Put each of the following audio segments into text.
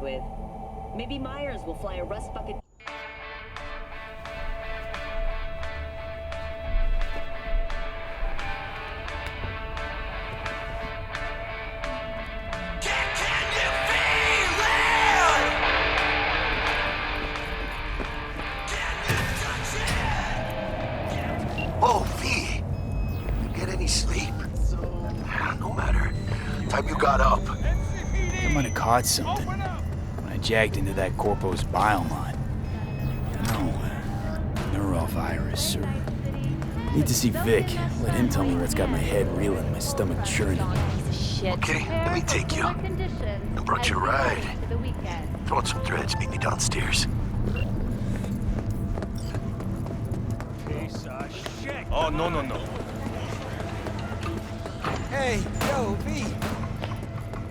with. Maybe Myers will fly a rust bucket. Oh, V! You get any sleep? No matter. Time you got up. I might have caught something when I jagged into that Corpo's bile line. Neurovirus, or... Need to see Vic. Let him tell me what's got my head reeling, my stomach churning. Okay, let me take you. I brought you a ride. Throw on some threads, meet me downstairs. Oh, no. Hey, yo, V.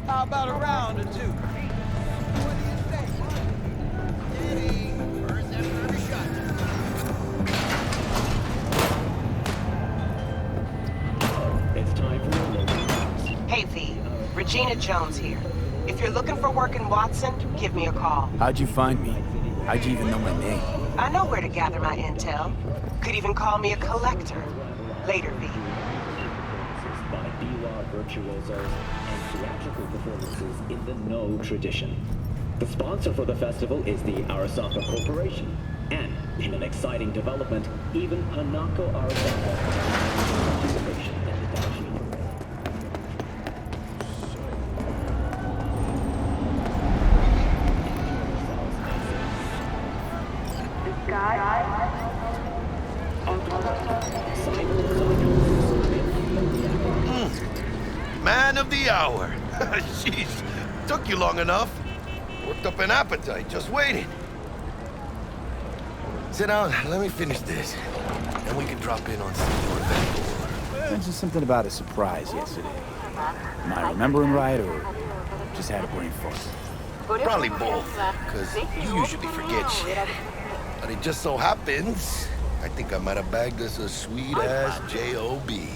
How about a round or two? What do you think? Eddie, first after every shot. It's time for Hey, V. Regina Jones here. If you're looking for work in Watson, give me a call. How'd you find me? How'd you even know my name? I know where to gather my intel. Could even call me a collector. Later, V. by B-Law virtuosos and theatrical performances in the No tradition. The sponsor for the festival is the Arasaka Corporation. And, in an exciting development, even Hanako Arasaka has participation in the Dashi parade. Man of the hour. Jeez, took you long enough. Worked up an appetite, just waiting. Sit down, let me finish this. Then we can drop in on some more event. Mentioned something about a surprise yesterday. Am I remembering right, or just had a brain fart? Probably both, because you usually forget shit. But it just so happens, I think I might have bagged us a sweet-ass J.O.B.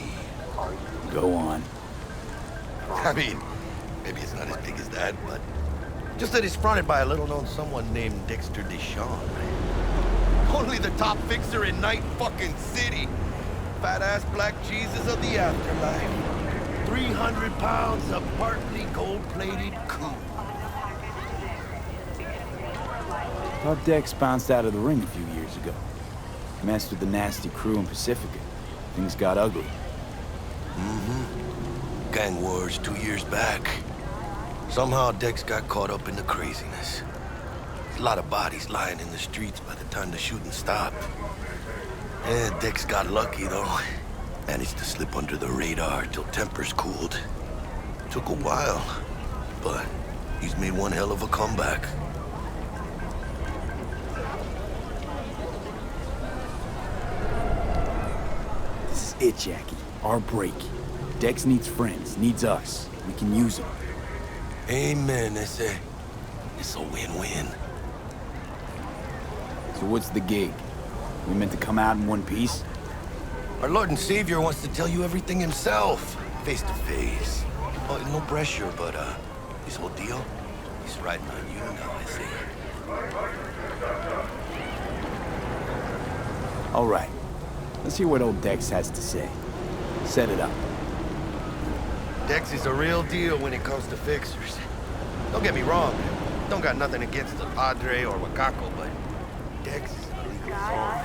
Go on. I mean, maybe it's not as big as that, but just that it's fronted by a little-known someone named Dexter Deshawn. Only the top fixer in Night fucking City. Fat-ass black Jesus of the afterlife. 300 pounds of partly gold-plated cool. Thought Dex bounced out of the ring a few years ago. Messed with the nasty crew in Pacifica. Things got ugly. Gang wars 2 years back. Somehow Dex got caught up in the craziness. A lot of bodies lying in the streets by the time the shooting stopped. Yeah, Dex got lucky though. Managed to slip under the radar till tempers cooled. Took a while, but he's made one hell of a comeback. This is it, Jackie. Our break. Dex needs friends, needs us. We can use them. Amen, it's a win-win. So what's the gig? We meant to come out in one piece? Our Lord and Savior wants to tell you everything himself, face to face. Oh, no pressure, but this whole deal, he's riding on you now, I see. All right. Let's hear what old Dex has to say. Set it up. Dex is a real deal when it comes to fixers. Don't get me wrong, don't got nothing against the Padre or Wakako, but Dex is a legal soul.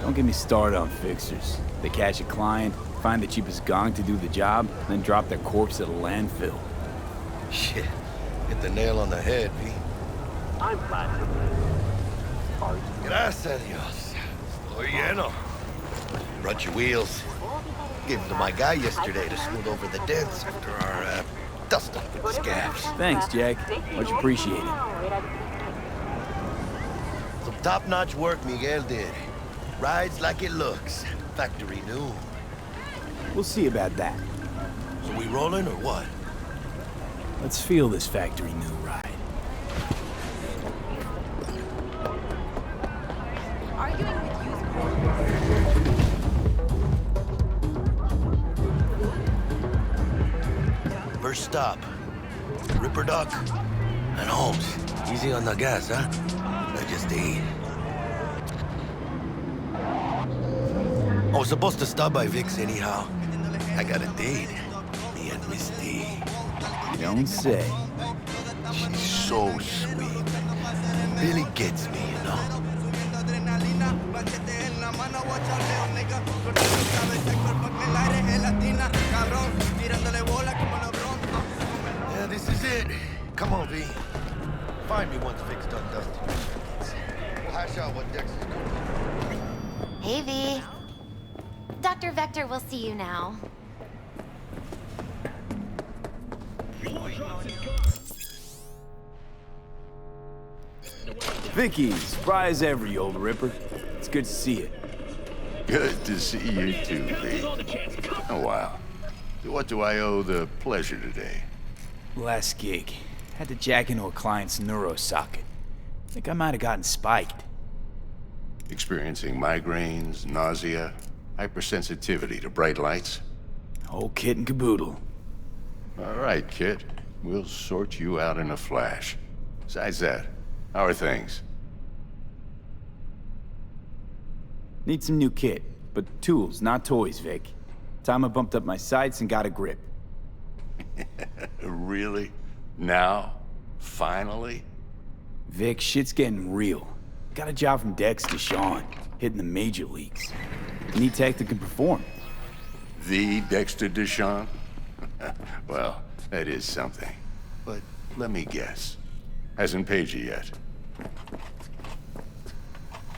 Don't get me started on fixers. They catch a client, find the cheapest gong to do the job, then drop their corpse at a landfill. Shit, hit the nail on the head, V. I'm glad to Gracias a Dios. Estoy lleno. Brought your wheels. Gave them to my guy yesterday to smooth over the dents after our dust-up with the scabs. Thanks, Jack. Much appreciated. Some top-notch work Miguel did. Rides like it looks. Factory new. We'll see about that. So we rolling or what? Let's feel this factory new ride. First stop, Ripper Doc. And Holmes. Easy on the gas, huh? I just ate. I was supposed to stop by Vic's anyhow. I got a date. Me and Miss D. You don't say. She's so sweet. Really gets me, you know? Yeah, this is it. Come on, V. Find me once Vic's done dusting. Hash out what Dex is cooking. Hey, V. Dr. Vector will see you now. Vicky, surprise ever, you old ripper. It's good to see you. Good to see you too, V. Oh, wow. So what do I owe the pleasure today? Last gig. Had to jack into a client's neuro socket. Think I might have gotten spiked. Experiencing migraines, nausea, hypersensitivity to bright lights? Whole kit and caboodle. All right, kid. We'll sort you out in a flash. Besides that, how are things? Need some new kit, but tools, not toys, Vic. Time I bumped up my sights and got a grip. Really? Now? Finally? Vic, shit's getting real. Got a job from Dex to Sean, hitting the major leagues. Need tech that can perform. The Dexter Deshawn? Well, that is something. But let me guess. Hasn't paid you yet.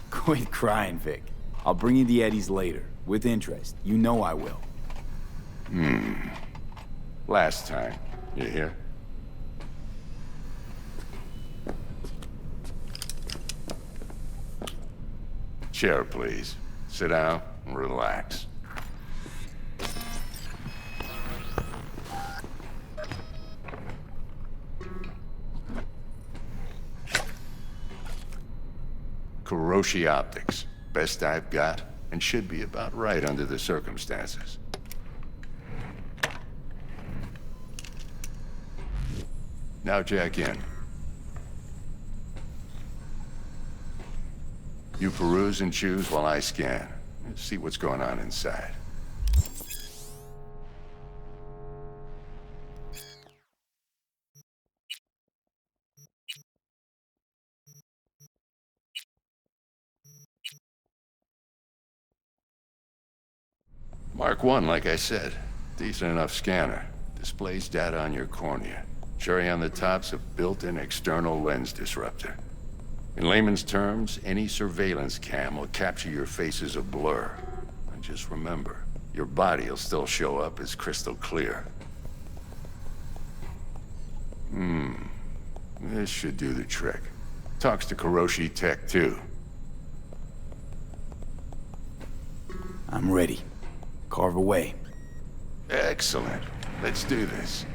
Quit crying, Vic. I'll bring you the eddies later, with interest. You know I will. Last time. You hear? Chair, please. Sit down and relax. Kuroshi Optics. Best I've got, and should be about right under the circumstances. Now jack in. You peruse and choose while I scan. See what's going on inside. Mark 1, like I said. Decent enough scanner. Displays data on your cornea. Cherry on the top's a built-in external lens disruptor. In layman's terms, any surveillance cam will capture your face as a blur. And just remember, your body will still show up as crystal clear. This should do the trick. Talks to Kuroshi Tech, too. I'm ready. Carve away. Excellent. Let's do this.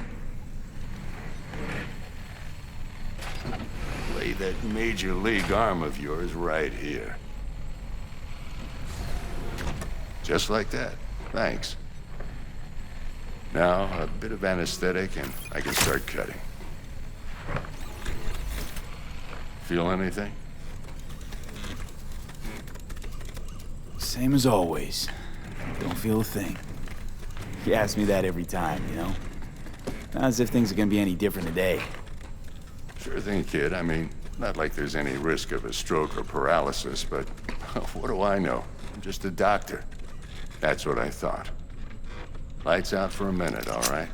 Lay that major league arm of yours right here. Just like that. Thanks. Now, a bit of anesthetic and I can start cutting. Feel anything? Same as always. Don't feel a thing. You ask me that every time, you know? Not as if things are gonna be any different today. Sure thing, kid. I mean, not like there's any risk of a stroke or paralysis, but what do I know? I'm just a doctor. That's what I thought. Lights out for a minute, all right?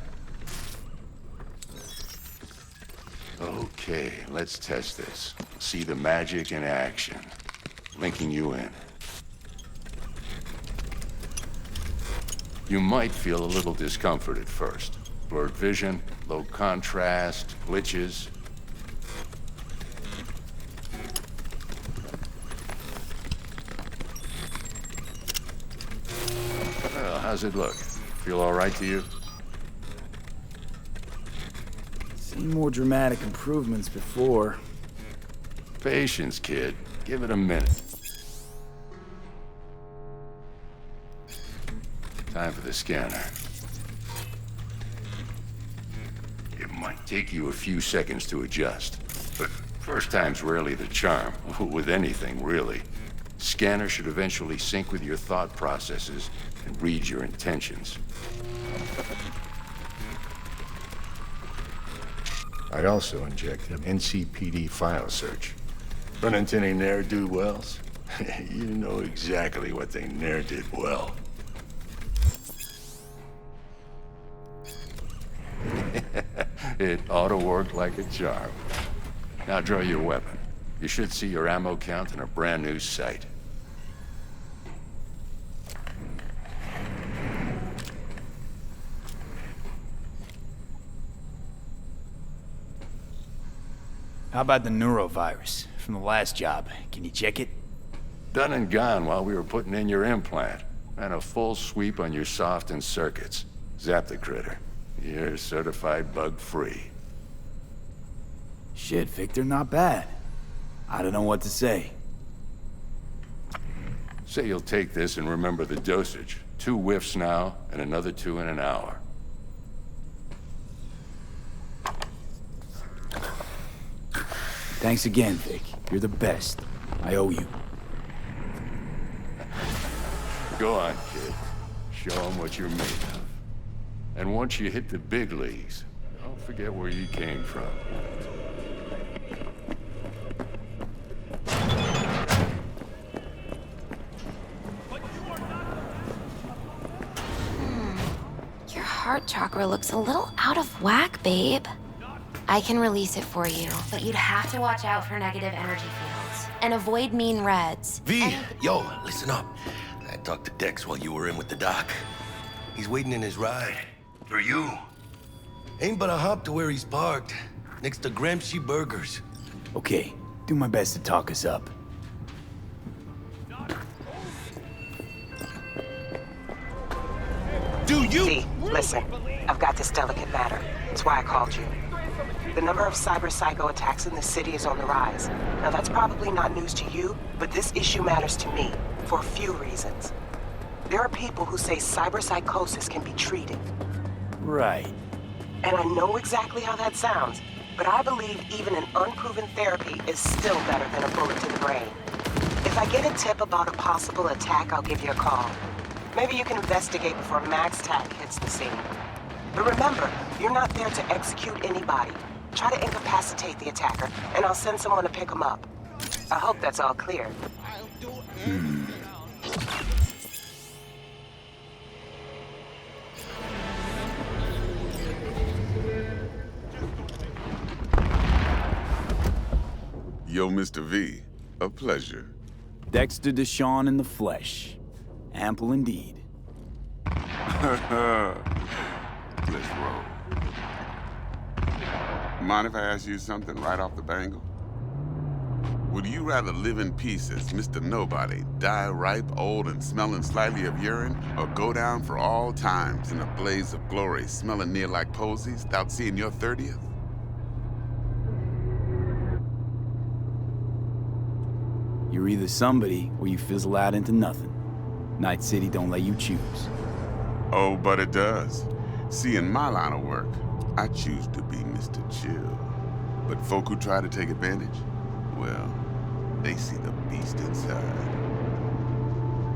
Okay, let's test this. See the magic in action. Linking you in. You might feel a little discomfort at first. Blurred vision, low contrast, glitches. Well, how's it look? Feel all right to you? Seen more dramatic improvements before. Patience, kid. Give it a minute. Time for the scanner. It might take you a few seconds to adjust. But first time's rarely the charm, with anything, really. Scanner should eventually sync with your thought processes and read your intentions. I also injected an NCPD file search. Run into any ne'er-do-wells? You know exactly what they ne'er did well. It ought to work like a charm. Now draw your weapon. You should see your ammo count in a brand new sight. How about the neurovirus from the last job? Can you check it? Done and gone while we were putting in your implant. And a full sweep on your soft and circuits. Zap the critter. You're certified bug-free. Shit, Victor, not bad. I don't know what to say. Say you'll take this and remember the dosage. 2 whiffs now, and another 2 in an hour. Thanks again, Vic. You're the best. I owe you. Go on, kid. Show them what you're made of. And once you hit the big leagues, don't forget where you came from. Your heart chakra looks a little out of whack, babe. I can release it for you, but you'd have to watch out for negative energy fields and avoid mean reds. V, yo, listen up. I talked to Dex while you were in with the doc. He's waiting in his ride. For you. Ain't but a hop to where he's parked. Next to Gramsci Burgers. Okay, do my best to talk us up. Do you? V, listen. I've got this delicate matter. That's why I called you. The number of cyber-psycho attacks in the city is on the rise. Now, that's probably not news to you, but this issue matters to me for a few reasons. There are people who say cyberpsychosis can be treated. Right. And I know exactly how that sounds, but I believe even an unproven therapy is still better than a bullet to the brain. If I get a tip about a possible attack, I'll give you a call. Maybe you can investigate before Max Tack hits the scene. But remember, you're not there to execute anybody. Try to incapacitate the attacker, and I'll send someone to pick him up. I hope that's all clear. Yo, Mr. V, a pleasure. Dexter Deshawn in the flesh. Ample indeed. Let's roll. Mind if I ask you something right off the bangle? Would you rather live in peace as Mr. Nobody, die ripe, old, and smelling slightly of urine, or go down for all times in a blaze of glory, smelling near like posies, without seeing your 30th? You're either somebody, or you fizzle out into nothing. Night City don't let you choose. Oh, but it does. See, in my line of work, I choose to be Mr. Chill. But folk who try to take advantage, well, they see the beast inside.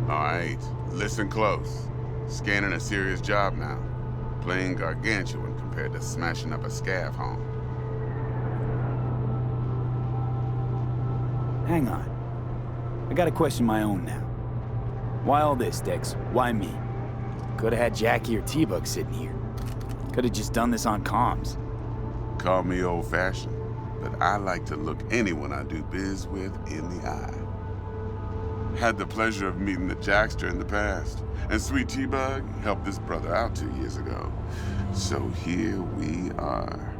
All right, listen close. Scanning a serious job now. Playing gargantuan compared to smashing up a scav home. Hang on. I got a question of my own now. Why all this, Dex? Why me? Could've had Jackie or T-Bug sitting here. Could've just done this on comms. Call me old-fashioned, but I like to look anyone I do biz with in the eye. Had the pleasure of meeting the Jackster in the past, and Sweet T-Bug helped this brother out 2 years ago. So here we are.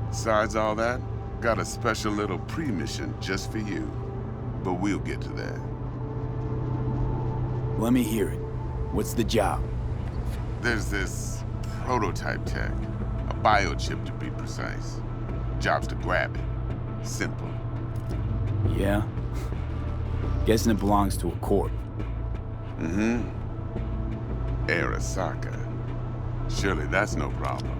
Besides all that, got a special little pre-mission just for you. But we'll get to that. Let me hear it. What's the job? There's this prototype tech, a biochip to be precise. Job's to grab it. Simple. Yeah? Guessing it belongs to a corp. Mm-hmm. Arasaka. Surely that's no problem.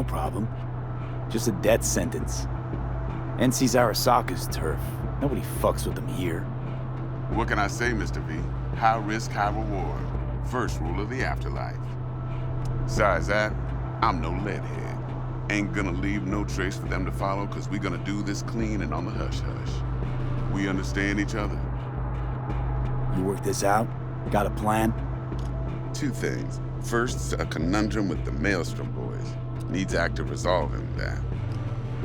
no problem. Just a death sentence. NC's Arasaka's turf. Nobody fucks with them here. What can I say, Mr. V? High risk, high reward. First rule of the afterlife. Besides that, I'm no leadhead. Ain't gonna leave no trace for them to follow, cause we gonna do this clean and on the hush-hush. We understand each other? You work this out? Got a plan? Two things. First, a conundrum with the Maelstrom boys. Needs active resolving that.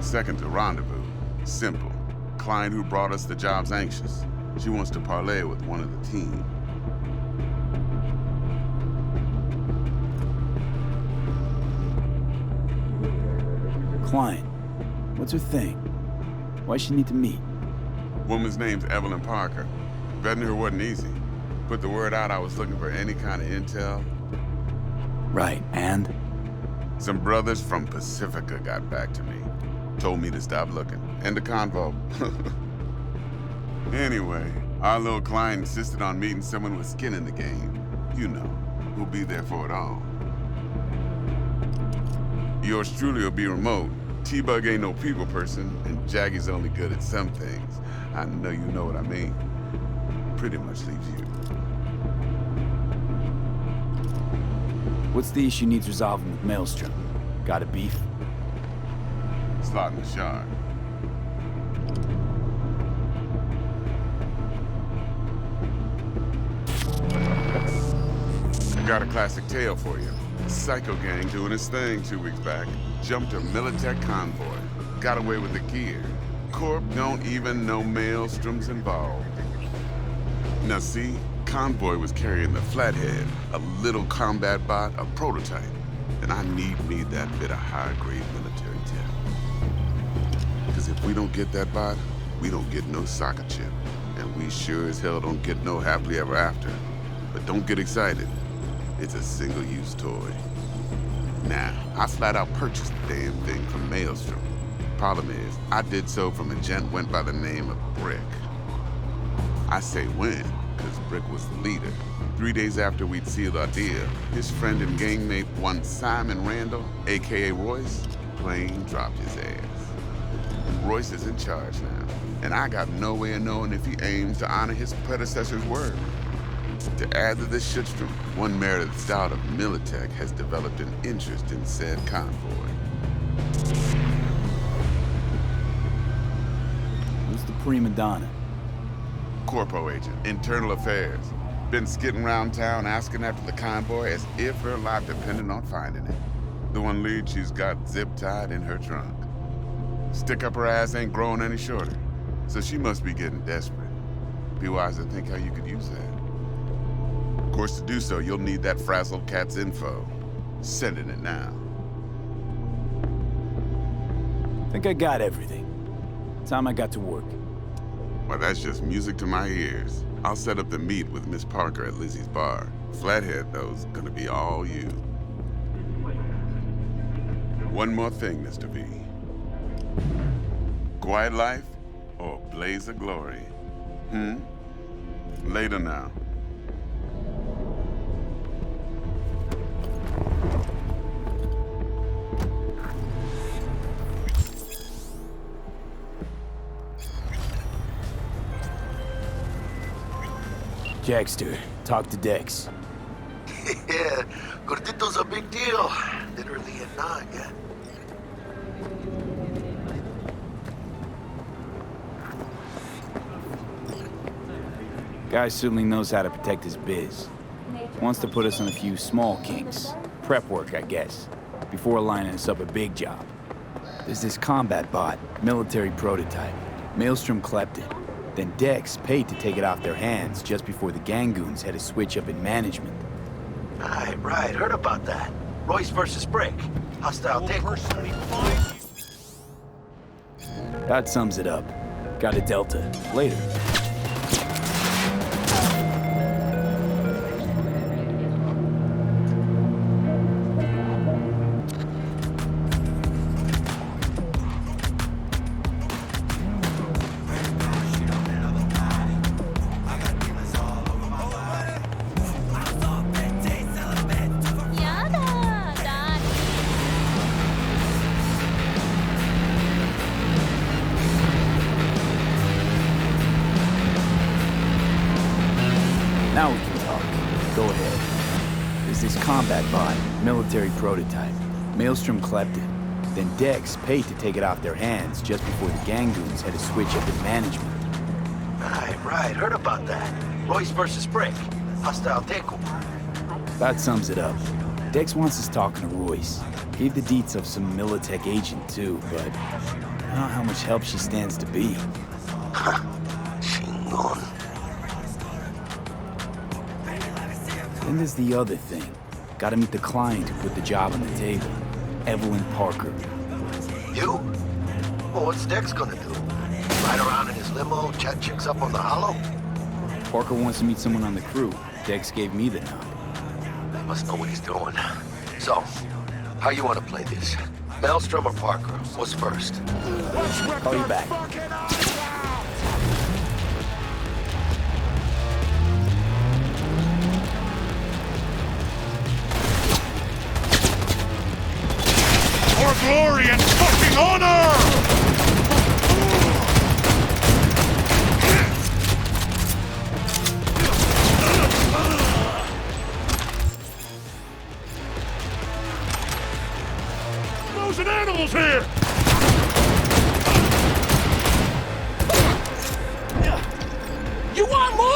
Second, a rendezvous. Simple. Client who brought us the job's anxious. She wants to parlay with one of the team. Client. What's her thing? Why she need to meet? Woman's name's Evelyn Parker. Vetting her wasn't easy. Put the word out I was looking for any kind of intel. Right, and? Some brothers from Pacifica got back to me. Told me to stop looking. End of convo. Anyway, our little client insisted on meeting someone with skin in the game. You know, who'll be there for it all. Yours truly will be remote. T-Bug ain't no people person, and Jaggy's only good at some things. I know you know what I mean. Pretty much leaves you. What's the issue needs resolving with Maelstrom? Got a beef? Slot in the shard. Got a classic tale for you. Psycho gang doing his thing 2 weeks back. Jumped a Militech convoy. Got away with the gear. Corp don't even know Maelstrom's involved. Now see, convoy was carrying the Flathead, a little combat bot, a prototype. And I need me that bit of high-grade military tech. Because if we don't get that bot, we don't get no soccer chip. And we sure as hell don't get no happily ever after. But don't get excited. It's a single-use toy. Now, I flat out purchased the damn thing from Maelstrom. Problem is, I did so from a gent went by the name of Brick. I say when, because Brick was the leader. 3 days after we'd sealed our deal, his friend and gangmate, one Simon Randall, aka Royce, plain dropped his ass. Royce is in charge now, and I got no way of knowing if he aims to honor his predecessor's word. To add to this shitstorm, one Meredith Stout of Militech has developed an interest in said convoy. Who's the prima donna? Corpo agent, internal affairs. Been skidding around town asking after the convoy as if her life depended on finding it. The one lead she's got zip-tied in her trunk. Stick up her ass ain't growing any shorter, so she must be getting desperate. Be wise to think how you could use that. Of course, to do so, you'll need that frazzled cat's info. Sending it now. Think I got everything. Time I got to work. Well, that's just music to my ears. I'll set up the meet with Miss Parker at Lizzie's bar. Flathead, though's gonna be all you. One more thing, Mr. V. Quiet life or blaze of glory? Later now. Jackster, talk to Dex. Yeah, Gordito's a big deal. Literally and not, yeah. Guy certainly knows how to protect his biz. Wants to put us on a few small kinks. Prep work, I guess. Before lining us up a big job. There's this combat bot, military prototype. Maelstrom clept it. Then Dex paid to take it off their hands just before the Gangoons had a switch up in management. Right. Heard about that. Royce versus Brick. Hostile takeover. That sums it up. Got a Delta. Later. There's this combat bot, military prototype. Maelstrom clept it. Then Dex paid to take it off their hands just before the gang goons had to switch up in management. Right. Heard about that. Royce versus Brick. Hostile takeover. That sums it up. Dex wants us talking to Royce. Gave the deets of some Militech agent too, but I don't know how much help she stands to be. Chingon. Then there's the other thing. Gotta meet the client who put the job on the table. Evelyn Parker. You? Well, what's Dex gonna do? Ride around in his limo, chat chicks up on the hollow? Parker wants to meet someone on the crew. Dex gave me the nod. He must know what he's doing. So, how you want to play this? Maelstrom or Parker? What's first? Call you back. For glory and fucking honor! Frozen animals here! You want more?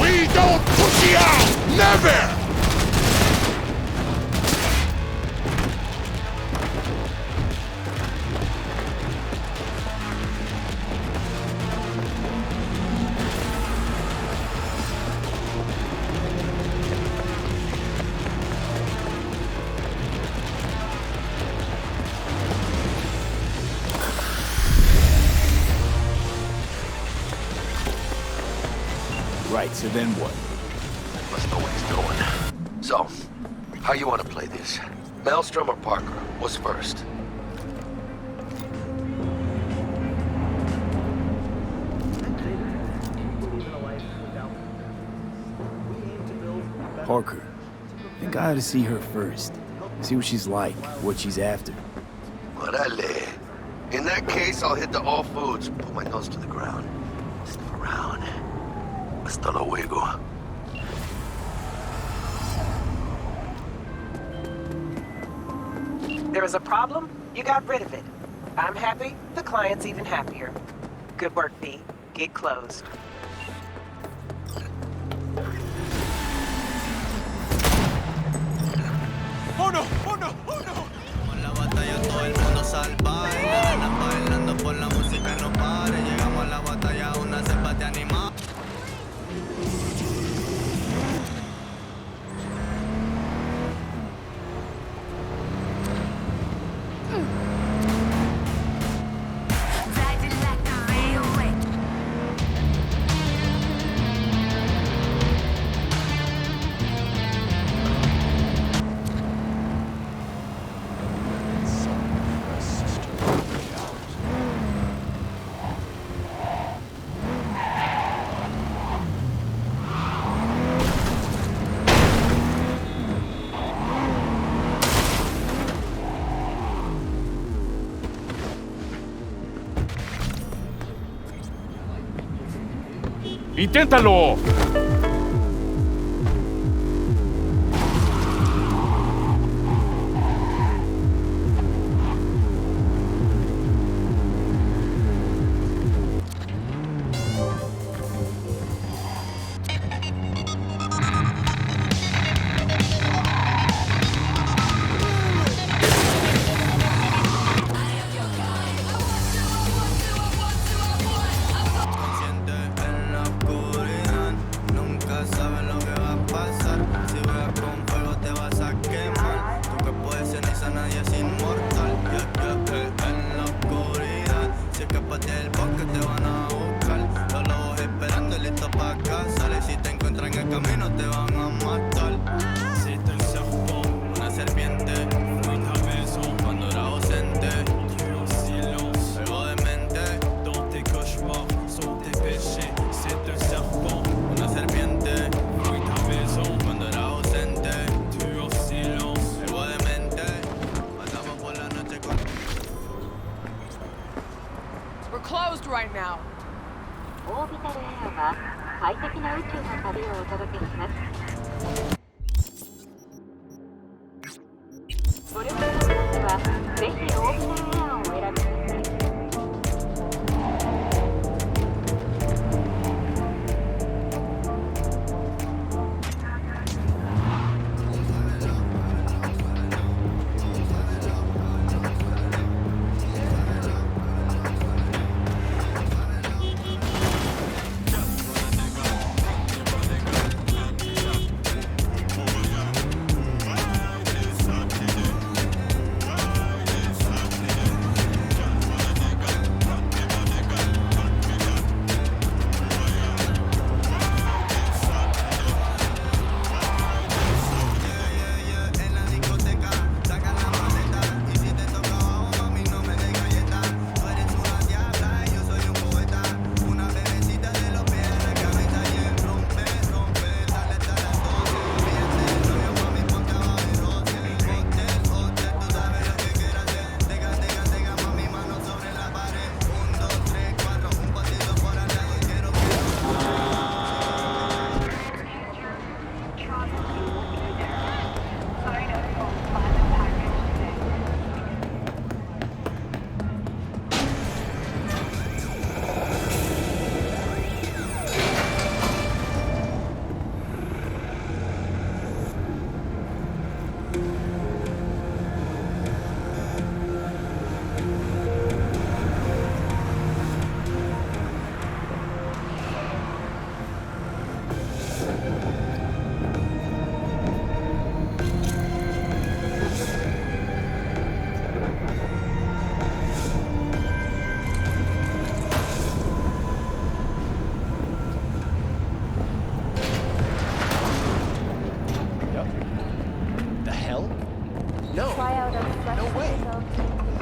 We don't push you out! Never! Right, so then what? Must know what he's doing. So, how you want to play this? Maelstrom or Parker? What's first? Parker. I think I ought to see her first. See what she's like, what she's after. Orale. In that case, I'll hit the all foods, put my nose to the ground. Sniff around. Hasta luego. There was a problem, you got rid of it. I'm happy, the client's even happier. Good work, B. Gig closed. Oh no! Oh no! Oh no! Con la batalla todo el mundo salvaje, las nenas bailando por la música no pare. Llegamos a la batalla, una cepa de animal. ¡Inténtalo! Consciente en la oscuridad. right now. オービタルエアは快適な宇宙の旅をお届けします。ご旅行の際はぜひオービタルエアをお選びください。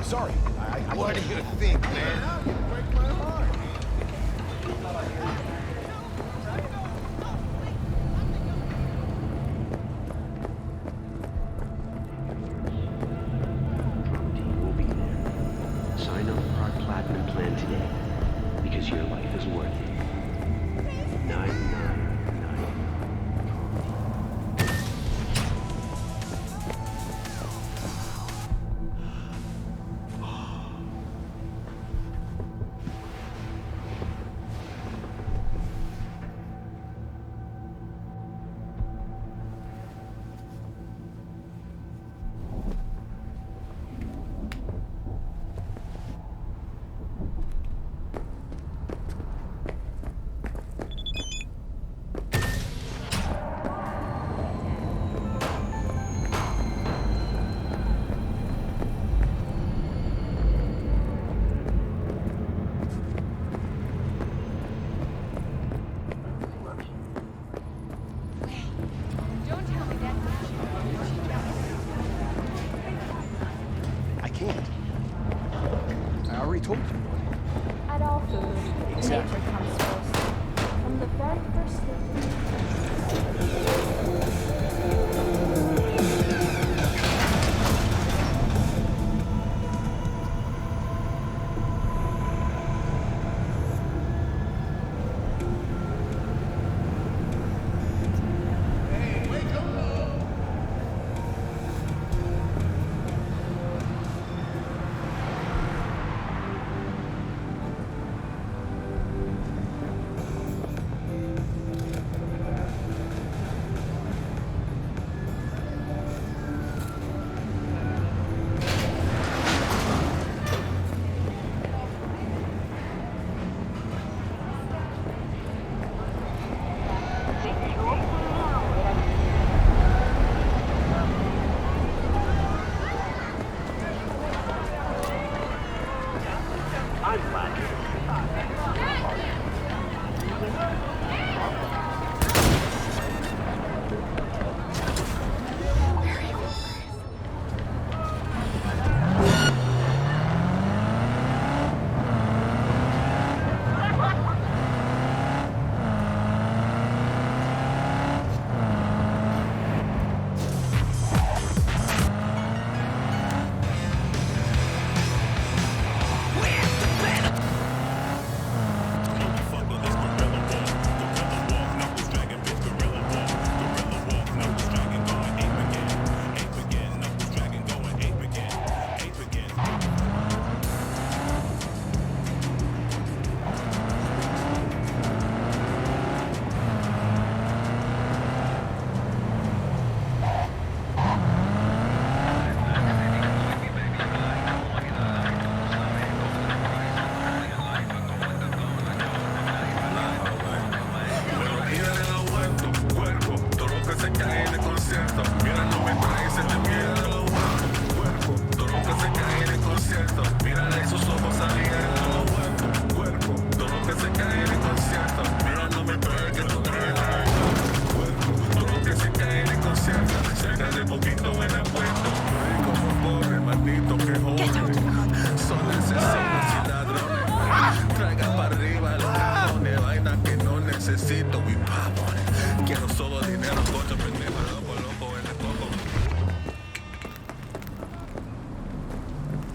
Sorry, what do you think, man? You break my heart. Will be there. Sign up for our platinum plan today, because your life is worth it. 999. At all foods, nature comes first. From the very first thing.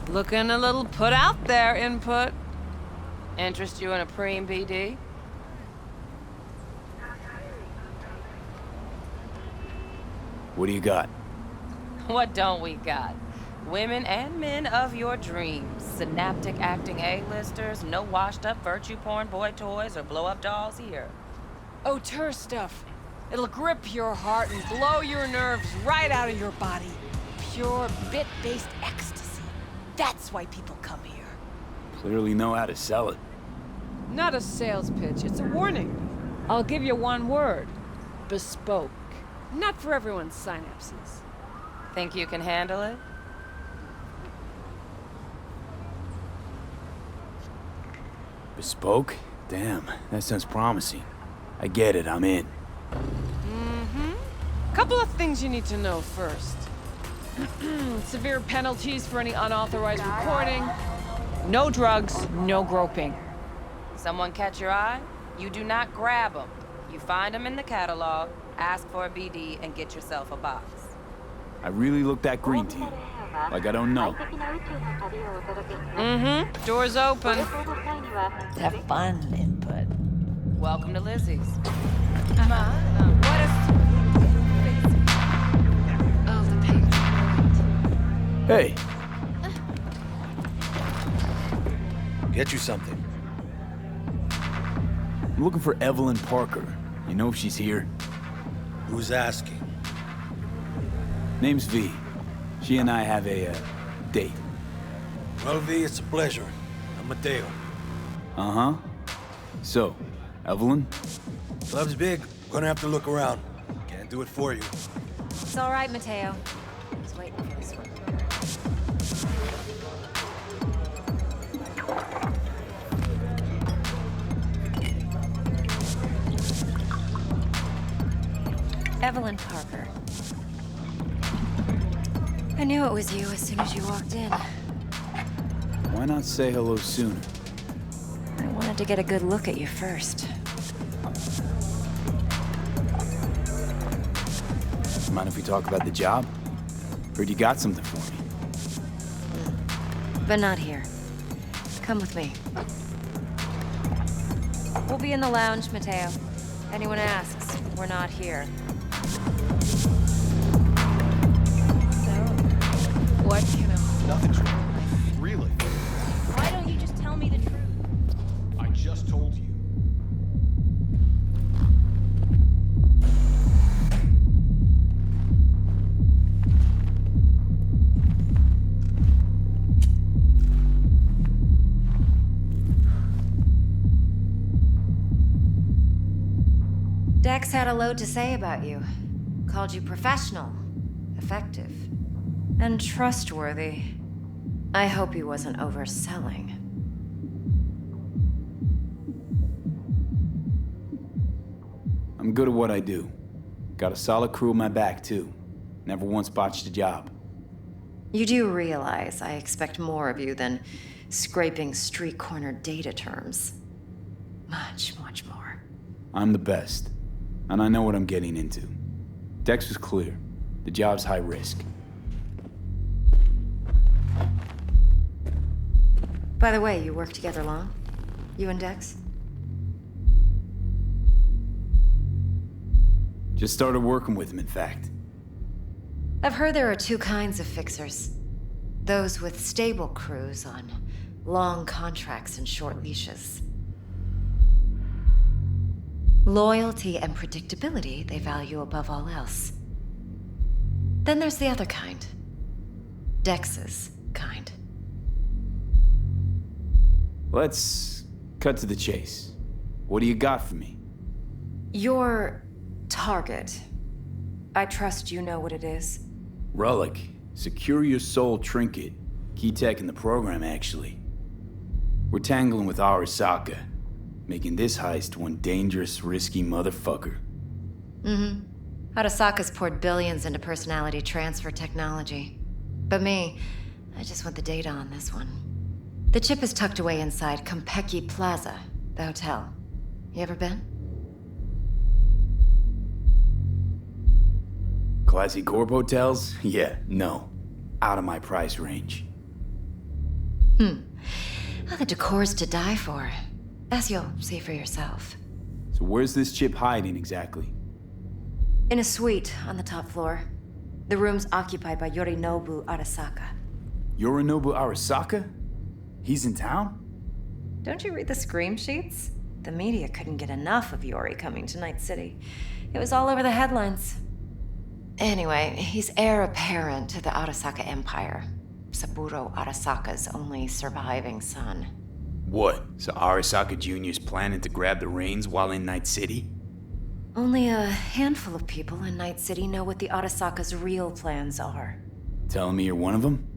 Looking a little put out there, Input. Interest you in a preem BD? What do you got? What don't we got? Women and men of your dreams. Synaptic acting A-listers, no washed-up virtue porn boy toys or blow-up dolls here. Auteur stuff. It'll grip your heart and blow your nerves right out of your body. Pure bit-based ecstasy. That's why people come here. Clearly know how to sell it. Not a sales pitch, it's a warning. I'll give you one word. Bespoke. Not for everyone's synapses. Think you can handle it? Bespoke? Damn, that sounds promising. I get it, I'm in. Couple of things you need to know first. Severe penalties for any unauthorized recording. No drugs, no groping. Someone catch your eye? You do not grab them. You find them in the catalog, ask for a BD, and get yourself a box. I really look that green to you. Like I don't know. Door's open. Have fun, Input. Welcome to Lizzie's. What is... Hey. Get you something. I'm looking for Evelyn Parker. You know if she's here? Who's asking? Name's V. She and I have a, date. Well, V, it's a pleasure. I'm Mateo. Uh-huh. So, Evelyn? Club's big. Gonna have to look around. Can't do it for you. It's all right, Mateo. Just waiting for this one. Evelyn Parker. I knew it was you as soon as you walked in. Why not say hello sooner? I wanted to get a good look at you first. Mind if we talk about the job? Heard you got something for me. But not here. Come with me. We'll be in the lounge, Mateo. Anyone asks, we're not here. What can I... Nothing's wrong. Really? Why don't you just tell me the truth? I just told you. Dex had a load to say about you. Called you professional, effective, and trustworthy. I hope he wasn't overselling. I'm good at what I do. Got a solid crew at my back, too. Never once botched a job. You do realize I expect more of you than scraping street corner data terms. Much, much more. I'm the best. And I know what I'm getting into. Dex was clear. The job's high risk. By the way, you work together long? You and Dex? Just started working with him, in fact. I've heard there are two kinds of fixers. Those with stable crews on long contracts and short leashes. Loyalty and predictability they value above all else. Then there's the other kind. Dex's kind. Let's cut to the chase. What do you got for me? Your target I trust you know what it is. Relic. Secure your soul trinket. Key tech in the program, actually. We're tangling with Arasaka, making this heist one dangerous, risky motherfucker. Arasaka's poured billions into personality transfer technology. But me, I just want the data on this one. The chip is tucked away inside Konpeki Plaza, the hotel. You ever been? Classy corp hotels? Yeah, no. Out of my price range. Well, the decor's to die for. As you'll see for yourself. So where's this chip hiding exactly? In a suite on the top floor. The room's occupied by Yorinobu Arasaka. Yorinobu Arasaka? He's in town? Don't you read the scream sheets? The media couldn't get enough of Yori coming to Night City. It was all over the headlines. Anyway, he's heir apparent to the Arasaka Empire. Saburo Arasaka's only surviving son. What? So Arasaka Jr.'s planning to grab the reins while in Night City? Only a handful of people in Night City know what the Arasaka's real plans are. Telling me you're one of them?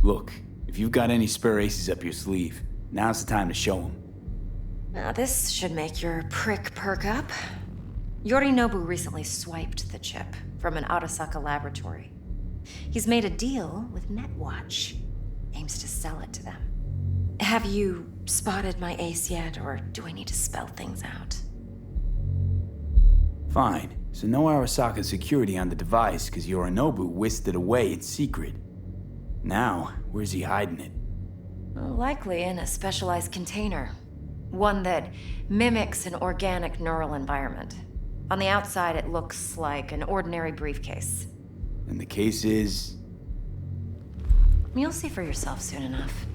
Look, if you've got any spare aces up your sleeve, now's the time to show them. Now this should make your prick perk up. Yorinobu recently swiped the chip from an Arasaka laboratory. He's made a deal with Netwatch. Aims to sell it to them. Have you spotted my ace yet, or do I need to spell things out? Fine. So no Arasaka security on the device, because Yorinobu whisked it away in secret. Now, where's he hiding it? Well, likely in a specialized container. One that mimics an organic neural environment. On the outside, it looks like an ordinary briefcase. And the case is... You'll see for yourself soon enough.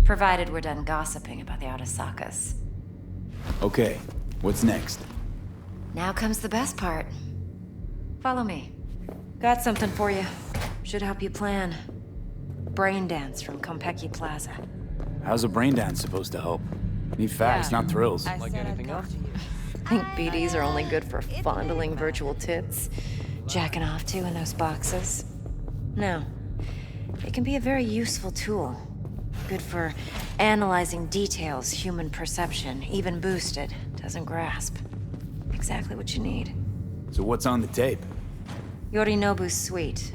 Provided we're done gossiping about the Arasakas. Okay, what's next? Now comes the best part. Follow me. Got something for you. Should help you plan. Brain dance from Konpeki Plaza. How's a brain dance supposed to help? Need facts, not thrills. Like anything else? Think BDs are only good for fondling virtual tits? Jacking off to in those boxes? No. It can be a very useful tool. Good for analyzing details human perception, even boosted, doesn't grasp. Exactly what you need. So what's on the tape? Yorinobu's suite.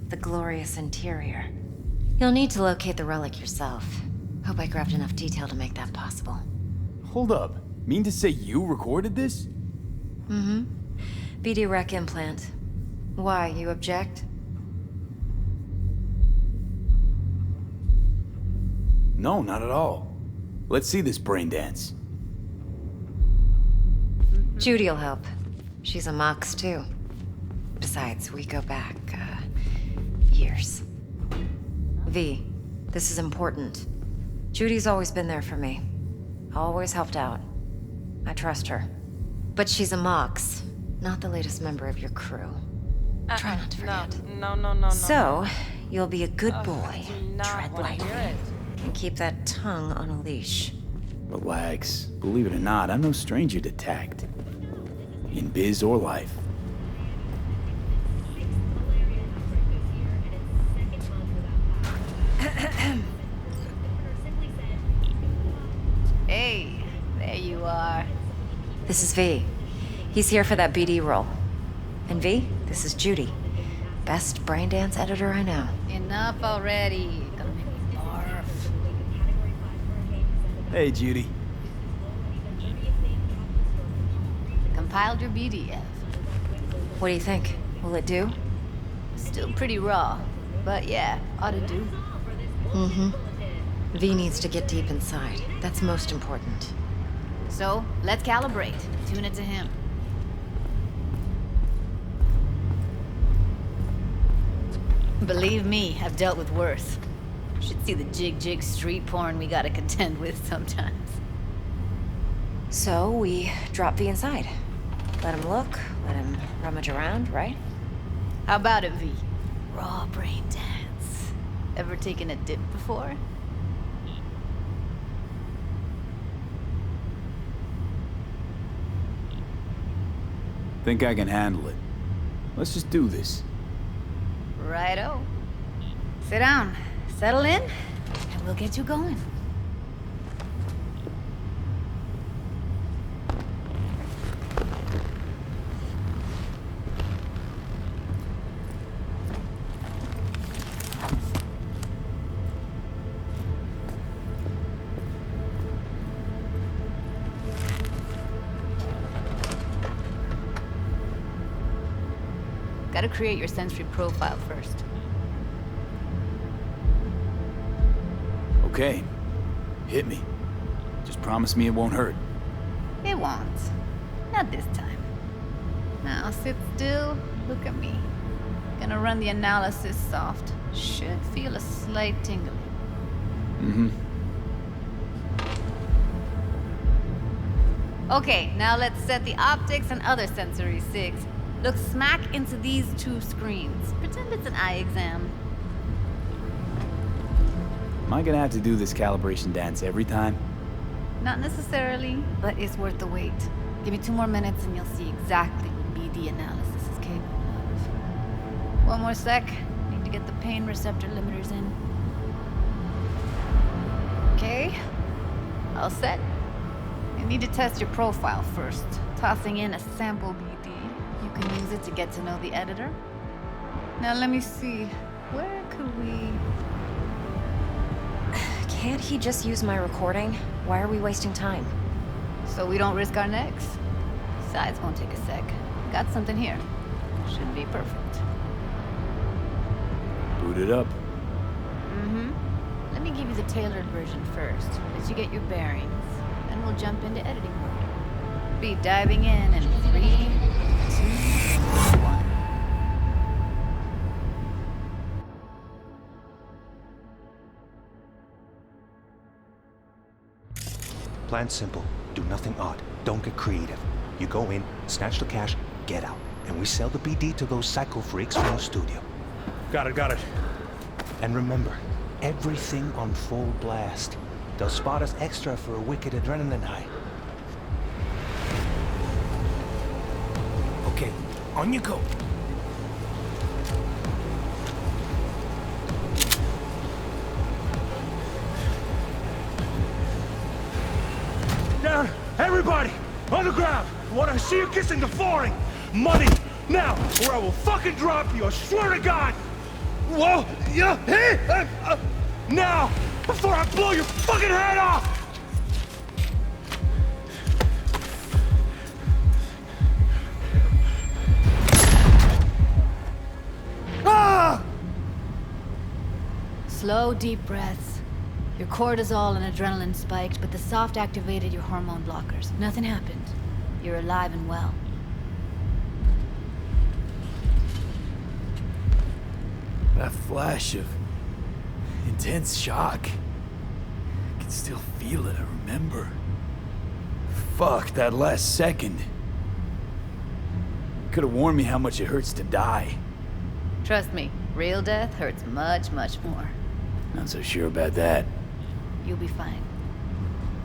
The glorious interior. You'll need to locate the relic yourself. Hope I grabbed enough detail to make that possible. Hold up. Mean to say you recorded this? BD rec implant. Why, you object? No, not at all. Let's see this brain dance. Judy'll help. She's a Mox, too. Besides, we go back, years. V, this is important. Judy's always been there for me. Always helped out. I trust her. But she's a Mox, not the latest member of your crew. Try not to forget. No. So, you'll be a good boy. I do not Tread wanna lightly. hear it. And keep that tongue on a leash. Relax. Believe it or not, I'm no stranger to tact. In biz or life. Hey, there you are. This is V. He's here for that BD role. And V, this is Judy. Best brain dance editor I know. Enough already. Gonna make me barf. Hey, Judy. Compiled your BDF. What do you think? Will it do? Still pretty raw, but yeah, ought to do. V needs to get deep inside. That's most important. So, let's calibrate. Tune it to him. Believe me, I've dealt with worse. Should see the jig street porn we gotta contend with sometimes. So we drop V inside. Let him look, let him rummage around, right? How about it, V? Raw brain dance. Ever taken a dip before? Think I can handle it. Let's just do this. Righto. Sit down, settle in, and we'll get you going. Gotta create your sensory profile first. Okay. Hit me. Just promise me it won't hurt. It won't. Not this time. Now sit still, look at me. Gonna run the analysis soft. Should feel a slight tingling. Mm-hmm. Okay, now let's set the optics and other sensory sigs. Look smack into these two screens. Pretend it's an eye exam. Am I gonna have to do this calibration dance every time? Not necessarily, but it's worth the wait. Give me 2 more minutes and you'll see exactly what BD analysis is capable of. 1 more sec. Need to get the pain receptor limiters in. Okay. All set. You need to test your profile first. Tossing in a sample BD. You can use it to get to know the editor. Now let me see. Where could we... Can't he just use my recording? Why are we wasting time? So we don't risk our necks. Besides, won't take a sec. Got something here. Should be perfect. Boot it up. Mm-hmm. Let me give you the tailored version first, as you get your bearings. Then we'll jump into editing mode. Be diving in 3, 2, 1. Plan simple. Do nothing odd. Don't get creative. You go in, snatch the cash, get out. And we sell the BD to those psycho freaks from the studio. Got it. And remember, everything on full blast. They'll spot us extra for a wicked adrenaline high. Okay, on you go. Down! Everybody! On the ground! I want to see you kissing the flooring! Money! Now! Or I will fucking drop you! I swear to God! Whoa! Yeah! Hey! Now! Before I blow your fucking head off! Ah! Slow, deep breaths. Your cortisol and adrenaline spiked, but the soft activated your hormone blockers. Nothing happened. You're alive and well. That flash of intense shock. I can still feel it, I remember. Fuck, that last second. Could have warned me how much it hurts to die. Trust me, real death hurts much, much more. Not so sure about that. You'll be fine.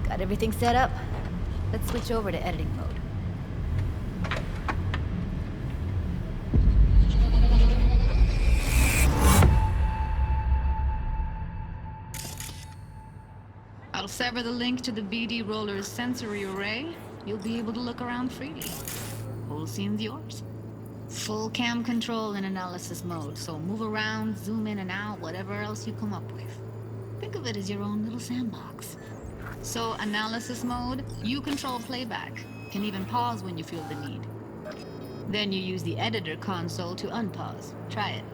Got everything set up? Let's switch over to editing mode. I'll sever the link to the BD Roller's sensory array. You'll be able to look around freely. Whole scene's yours. Full cam control in analysis mode, so move around, zoom in and out, whatever else you come up with. Think of it as your own little sandbox. So, analysis mode, you control playback. Can even pause when you feel the need. Then you use the editor console to unpause. Try it.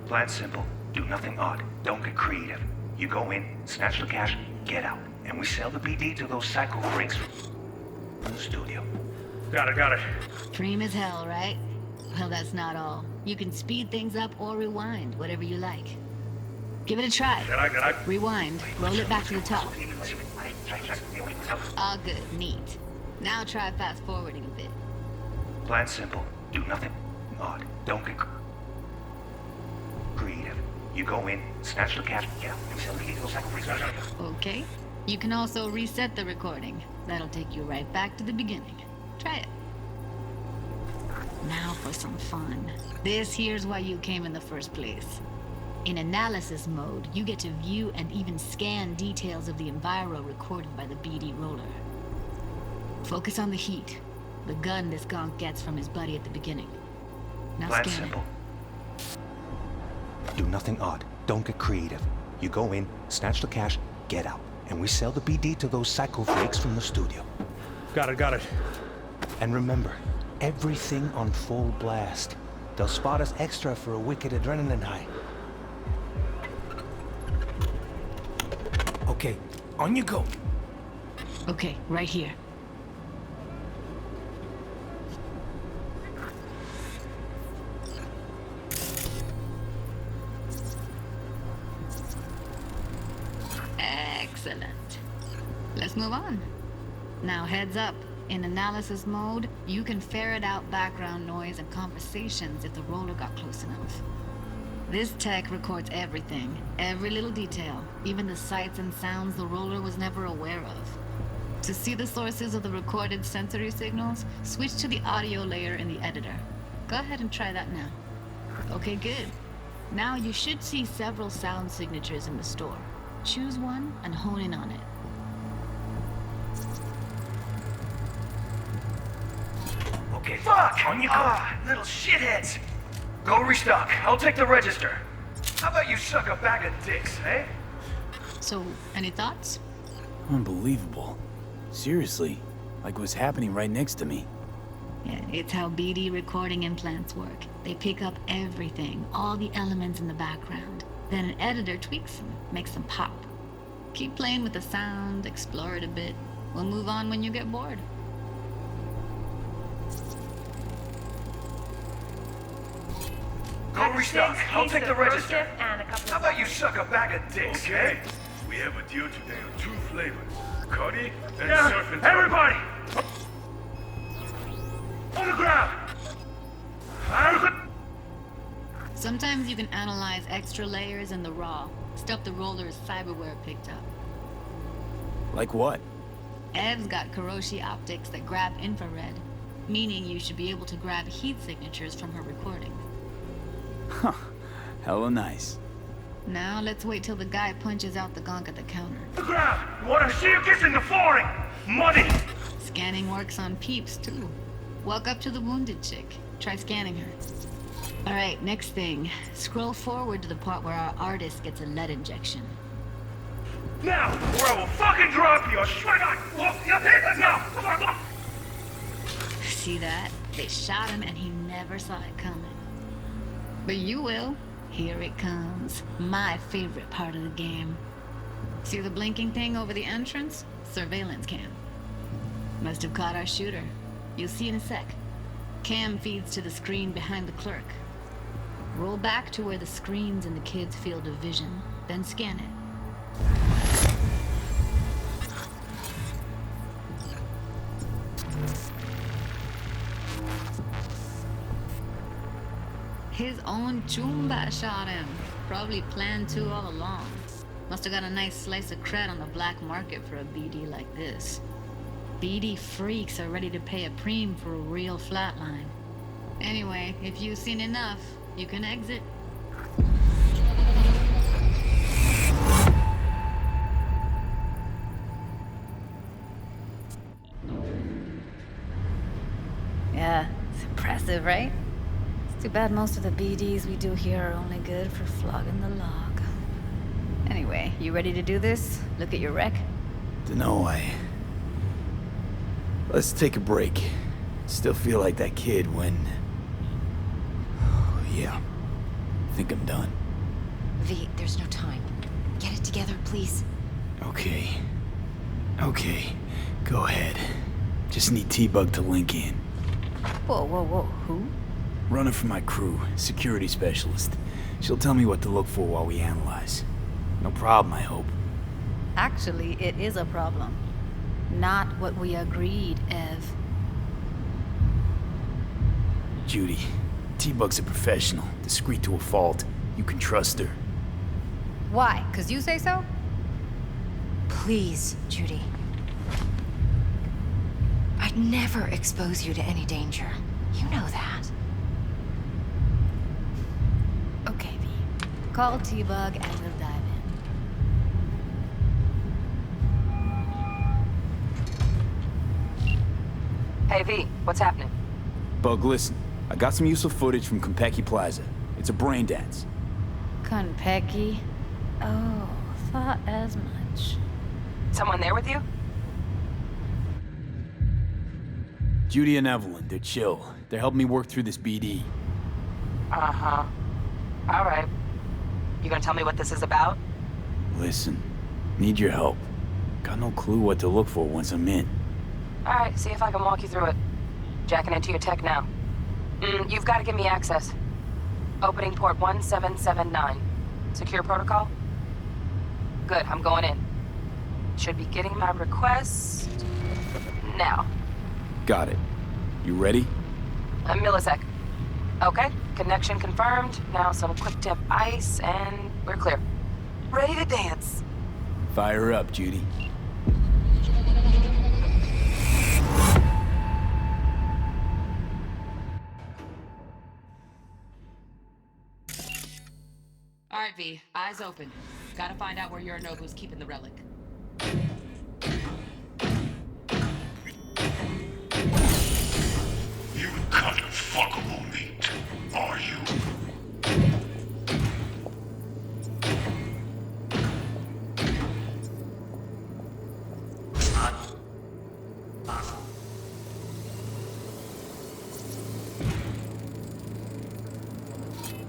Plan simple. Do nothing odd. Don't get creative. You go in, snatch the cash, get out. And we sell the BD to those psycho freaks from the studio. Got it. Dream as hell, right? Well, that's not all. You can speed things up or rewind, whatever you like. Give it a try. Rewind. Roll it back to the top. All good. Neat. Now try fast forwarding a bit. Plan simple. Do nothing odd. Don't get creative. You go in, snatch the cash, get out, and sell the illegal sacrifice. Okay. You can also reset the recording. That'll take you right back to the beginning. Try it. Now for some fun. This here's why you came in the first place. In analysis mode, you get to view and even scan details of the enviro recorded by the BD roller. Focus on the heat, the gun this gonk gets from his buddy at the beginning. Now Plan scan simple. it. Do nothing odd. Don't get creative. You go in, snatch the cash, get out. And we sell the BD to those psycho freaks from the studio. Got it. And remember, everything on full blast. They'll spot us extra for a wicked adrenaline high. Okay, on you go. Okay, right here. Excellent. Let's move on. Now heads up. In analysis mode, you can ferret out background noise and conversations if the roller got close enough. This tech records everything, every little detail, even the sights and sounds the roller was never aware of. To see the sources of the recorded sensory signals, switch to the audio layer in the editor. Go ahead and try that now. Okay, good. Now you should see several sound signatures in the store. Choose one and hone in on it. Okay, fuck! On you go! Little shitheads! Go restock. I'll take the register. How about you suck a bag of dicks, eh? So, any thoughts? Unbelievable. Seriously, like what's happening right next to me. Yeah, it's how BD recording implants work. They pick up everything, all the elements in the background. Then an editor tweaks them, makes them pop. Keep playing with the sound, explore it a bit. We'll move on when you get bored. Go restock. I'll take the register. How about you suck a bag of dicks, Okay. eh? We have a deal today on 2 flavors. Cuddy and surf and everybody! On the ground! Sometimes you can analyze extra layers in the raw, stuff the roller's cyberware picked up. Like what? Ev's got Kiroshi optics that grab infrared, meaning you should be able to grab heat signatures from her recording. Huh. Hella nice. Now let's wait till the guy punches out the gonk at the counter. The ground! We want to see you kissing the flooring! Money! Scanning works on peeps, too. Walk up to the wounded chick. Try scanning her. Alright, next thing. Scroll forward to the part where our artist gets a lead injection. Now, or I will fucking drop you! I swear to God! Look, now! Come on! See that? They shot him and he never saw it coming. But you will. Here it comes. My favorite part of the game. See the blinking thing over the entrance? Surveillance cam. Must have caught our shooter. You'll see in a sec. Cam feeds to the screen behind the clerk. Roll back to where the screen's in the kid's field of vision, then scan it. His own Chumba shot him. Probably planned to all along. Must have got a nice slice of cred on the black market for a BD like this. BD freaks are ready to pay a preem for a real flatline. Anyway, if you've seen enough, you can exit. Yeah, it's impressive, right? It's too bad most of the BDs we do here are only good for flogging the log. Anyway, you ready to do this? Look at your wreck? Dunno, Let's take a break. Still feel like that kid when... Yeah. I think I'm done. V, there's no time. Get it together, please. Okay. Go ahead. Just need T-Bug to link in. Whoa, who? Runner for my crew, security specialist. She'll tell me what to look for while we analyze. No problem, I hope. Actually, it is a problem. Not what we agreed, Ev. Judy, T-Bug's a professional, discreet to a fault. You can trust her. Why? 'Cause you say so? Please, Judy. I'd never expose you to any danger. You know that. Call T-Bug and we'll dive in. Hey, V, what's happening? Bug, listen. I got some useful footage from Konpeki Plaza. It's a brain dance. Konpeki? Oh, thought as much. Someone there with you? Judy and Evelyn, they're chill. They're helping me work through this BD. Uh-huh. All right. You gonna tell me what this is about? Listen, need your help. Got no clue what to look for once I'm in. All right, see if I can walk you through it. Jacking into your tech now. You've got to give me access. Opening port 1779. Secure protocol? Good, I'm going in. Should be getting my request now. Got it. You ready? A millisec. Okay, connection confirmed. Now some quick tip ice, and we're clear. Ready to dance. Fire up, Judy. All right, V. Eyes open. Gotta find out where Yorinobu's keeping the relic. You kind of fuckable meat, are you?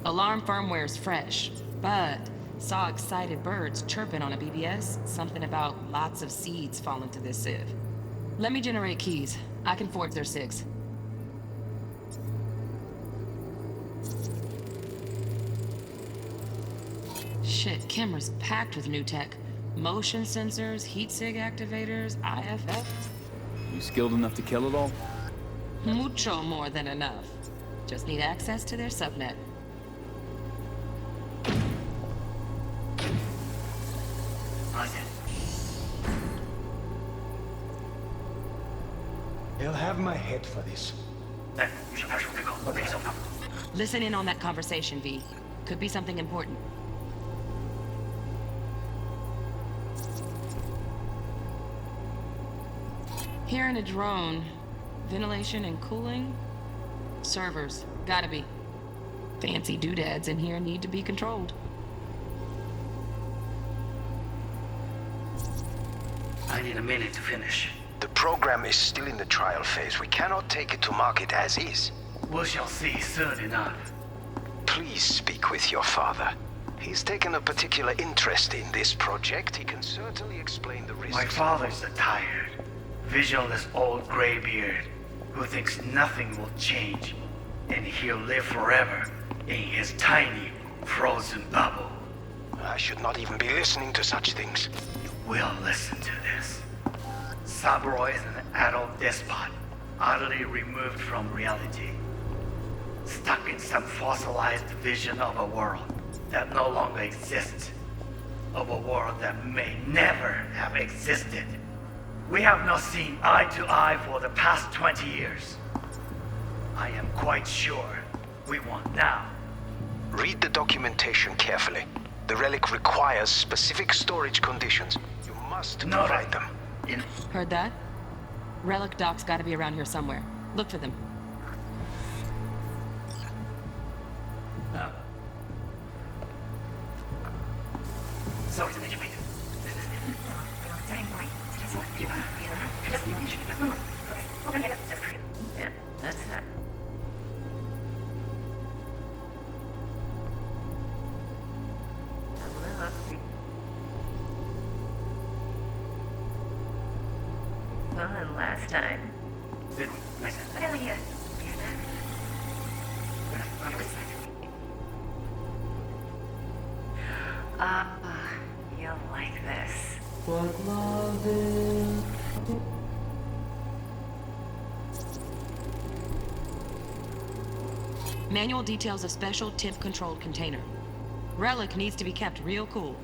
Alarm firmware's fresh, but saw excited birds chirping on a BBS. Something about lots of seeds falling to this sieve. Let me generate keys. I can forge their SIGs. Shit, camera's packed with new tech. Motion sensors, heat sig activators, IFF. You skilled enough to kill it all? Mucho more than enough. Just need access to their subnet. They'll have my head for this. Listen in on that conversation, V. Could be something important. Hearing a drone. Ventilation and cooling? Servers. Gotta be. Fancy doodads in here need to be controlled. I need a minute to finish. The program is still in the trial phase. We cannot take it to market as is. We shall see soon enough. Please speak with your father. He's taken a particular interest in this project. He can certainly explain the risks. My father's a tired, visionless old graybeard who thinks nothing will change, and he'll live forever in his tiny, frozen bubble. I should not even be listening to such things. We'll listen to this. Saburo is an adult despot, utterly removed from reality. Stuck in some fossilized vision of a world that no longer exists. Of a world that may never have existed. We have not seen eye to eye for the past 20 years. I am quite sure we want now. Read the documentation carefully. The relic requires specific storage conditions. You must provide them. Heard that? Relic docs gotta be around here somewhere. Look for them. Sorry to make you wait. Yeah, that's that. Fun last time. Hell yeah. You'll like this. Manual details a special temp-controlled container. Relic needs to be kept real cool.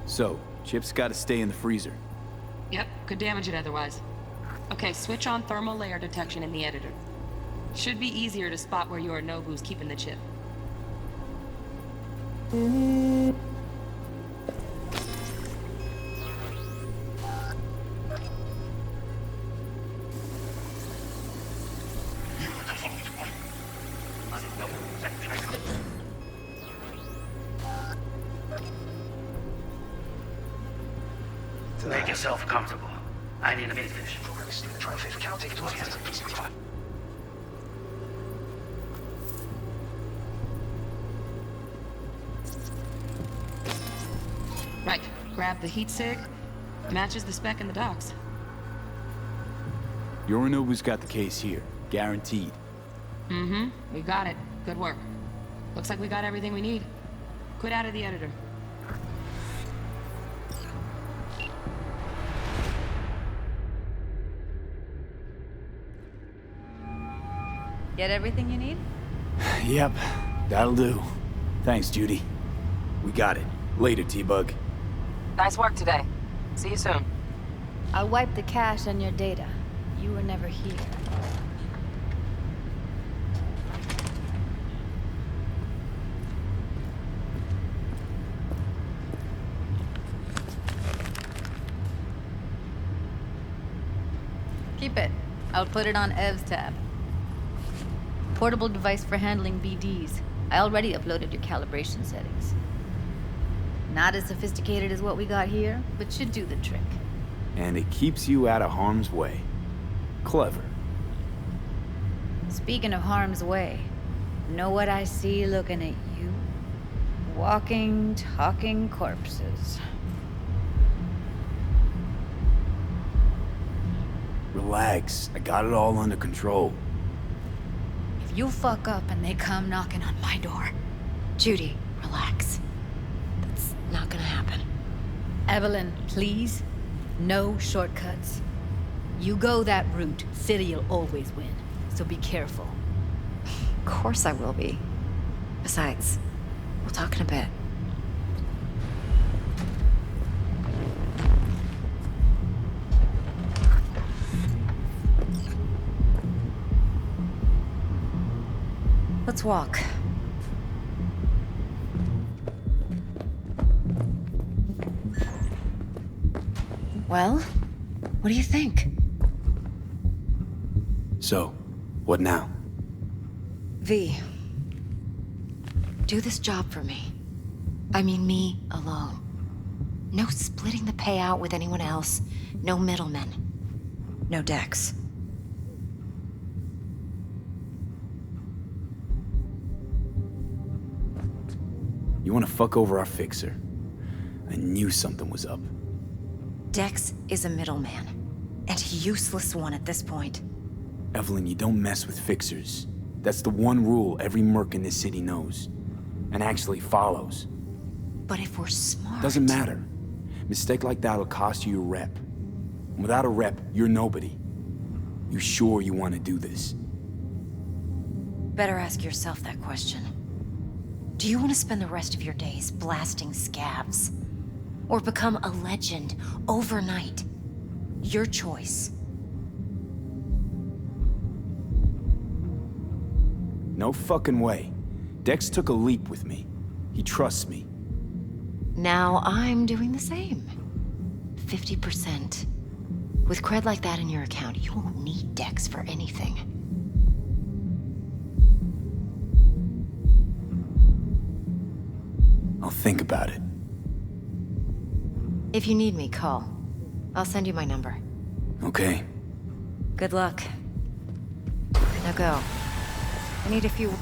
So, chips gotta stay in the freezer. Yep, could damage it otherwise. Okay, switch on thermal layer detection in the editor. Should be easier to spot where Yorinobu's keeping the chip. Make yourself comfortable. I need a minute. Right. Grab the heat sig. Matches the spec in the docs. Yorinobu's got the case here. Guaranteed. Mm-hmm. We got it. Good work. Looks like we got everything we need. Quit out of the editor. Get everything you need? Yep, that'll do. Thanks, Judy. We got it. Later, T-Bug. Nice work today. See you soon. I'll wipe the cache on your data. You were never here. Keep it. I'll put it on Ev's tab. Portable device for handling BDs. I already uploaded your calibration settings. Not as sophisticated as what we got here, but should do the trick. And it keeps you out of harm's way. Clever. Speaking of harm's way, know what I see looking at you? Walking, talking corpses. Relax. I got it all under control. If you fuck up and they come knocking on my door... Judy, relax. That's not gonna happen. Evelyn, please. No shortcuts. You go that route, City'll always win. So be careful. Of course I will be. Besides, we'll talk in a bit. Let's walk. Well, what do you think? So, what now? V, do this job for me. I mean me alone. No splitting the payout with anyone else. No middlemen. No Dex. You want to fuck over our fixer? I knew something was up. Dex is a middleman. And a useless one at this point. Evelyn, you don't mess with fixers. That's the one rule every merc in this city knows. And actually follows. But if we're smart... Doesn't matter. Mistake like that'll cost you your rep. And without a rep, you're nobody. You sure you want to do this? Better ask yourself that question. Do you want to spend the rest of your days blasting scabs? Or become a legend overnight? Your choice. No fucking way. Dex took a leap with me. He trusts me. Now I'm doing the same. 50%. With cred like that in your account, you won't need Dex for anything. I'll think about it. If you need me, call. I'll send you my number. Okay. Good luck. Now go. I need a few...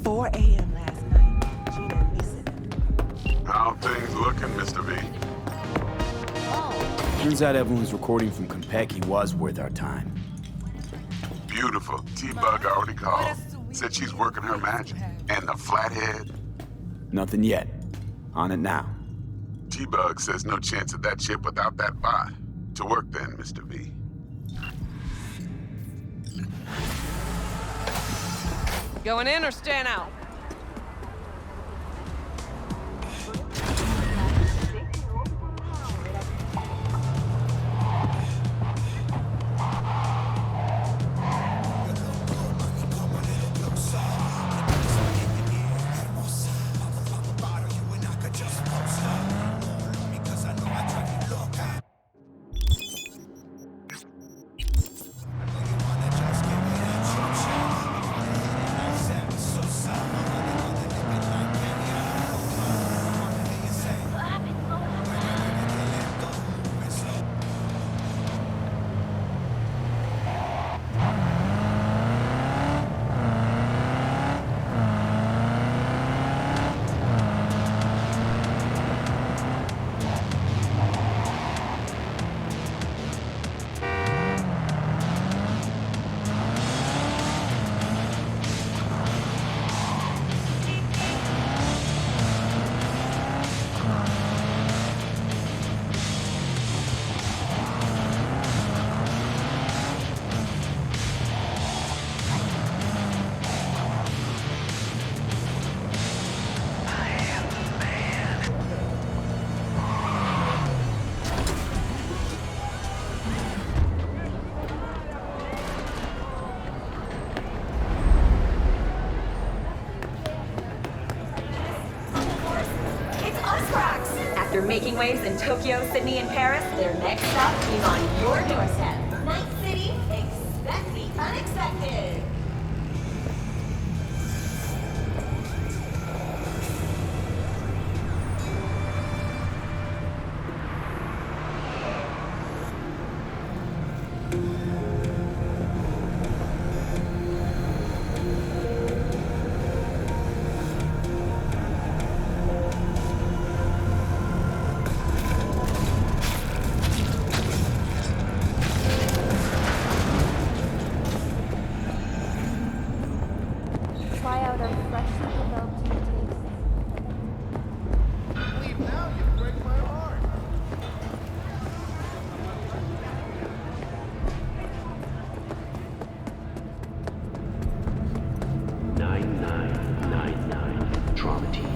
4 a.m. last night. Gina and me sitting. How things looking, Mr. V? Turns out Evelyn's recording from Konpeki was worth our time. Beautiful. T-Bug already called. Said she's working her magic. And the flathead? Nothing yet. On it now. T-Bug says no chance of that ship without that bot. To work then, Mr. V. Going in or staying out? Buzzcocks! After making waves in Tokyo, Sydney, and Paris, their next stop is on your doorstep. Night City, expect the unexpected. Try out our freshly developed taste. Leave now, you break my heart. Nine Trauma Team.